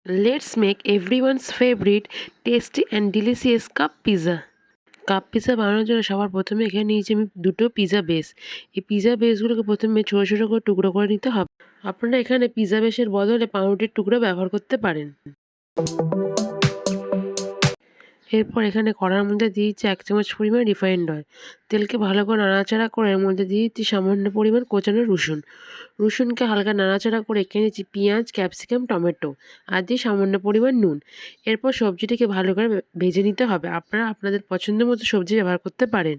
Let's make everyone's favorite tasty and delicious cup pizza. Cup pizza বানানোর জন্য সবার প্রথমে এখানে নিয়েছি আমি দুটো পিৎজা বেস। এই পিৎজা বেসগুলোকে প্রথমে ছোটো ছোটো করে টুকরো করে নিতে হবে। আপনারা এখানে পিৎজা বেসের বদলে পাউরুটির টুকরো ব্যবহার করতে পারেন। এরপর এখানে কড়ার মধ্যে দিয়েছি 1 চামচ পরিমাণ রিফাইন্ড অয়েল। তেলকে ভালো করে নাড়াচাড়া করে এর মধ্যে দিয়ে দিচ্ছি সামান্য পরিমাণ কোচানো রসুন। রসুনকে হালকা নাড়াচাড়া করে এঁকে নিচ্ছি পেঁয়াজ, ক্যাপসিকাম, টমেটো আর দিয়ে সামান্য পরিমাণ নুন। এরপর সবজিটিকে ভালো করে ভেজে নিতে হবে। আপনারা আপনাদের পছন্দ মতো সবজি ব্যবহার করতে পারেন।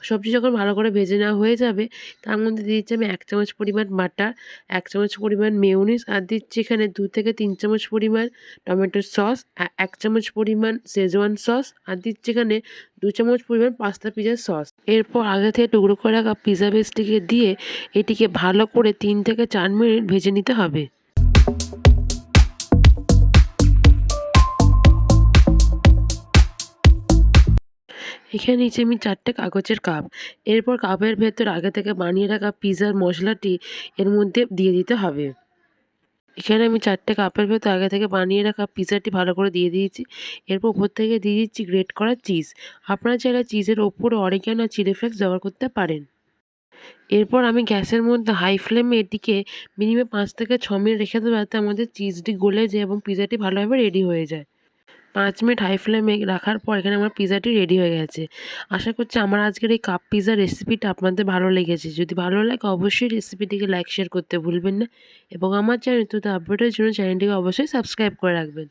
সবজি যখন ভালো করে ভেজে নেওয়া হয়ে যাবে তার মধ্যে দিয়ে দিচ্ছি আমি 1 চামচ পরিমাণ বাটার, 1 চামচ পরিমাণ মেয়োনিজ আর দিচ্ছি এখানে 2 থেকে 3 চামচ পরিমাণ টমেটোর সস, 1 চামচ পরিমাণ শেজওয়ান সস আর দিচ্ছি এখানে 2 চামচ পরিমাণ পাস্তা পিৎজার সস। এরপর আগে থেকে টুকরো করে রাখা পিৎজা বেসটিকে দিয়ে এটিকে ভালো করে 3 থেকে 4 মিনিট ভেজে নিতে হবে। এখানে নিয়েছি আমি 4টে কাগজের কাপ। এরপর কাপের ভেতর আগে থেকে বানিয়ে রাখা পিৎজার মশলাটি এর মধ্যে দিয়ে দিতে হবে। এখানে আমি 4টে কাপের ভেতর আগে থেকে বানিয়ে রাখা পিৎজাটি ভালো করে দিয়ে দিয়েছি। এরপর উপর থেকে দিয়ে দিচ্ছি গ্রেট করা চিজ। আপনারা চাইলে চিজের ওপরে অরিগ্যানো আর চিলি ফ্লেক্স ব্যবহার করতে পারেন। এরপর আমি গ্যাসের মধ্যে হাই ফ্লেমে এটিকে মিনিমাম 5 থেকে 6 মিনিট রেখে দেবো যাতে আমাদের চিজটি গলে যায় এবং পিৎজাটি ভালোভাবে রেডি হয়ে যায়। 5 মিনিট হাই ফ্লেমে রাখার পর এখানে আমার পিৎজাটি রেডি হয়ে গেছে। আশা করছি আমার আজকের এই কাপ পিৎজার রেসিপিটা আপনাদের ভালো লেগেছে। যদি ভালো লাগে অবশ্যই রেসিপিটিকে লাইক শেয়ার করতে ভুলবেন না এবং আমার চ্যানেল নতুন আপডেটের জন্য চ্যানেলটিকে অবশ্যই সাবস্ক্রাইব করে রাখবেন।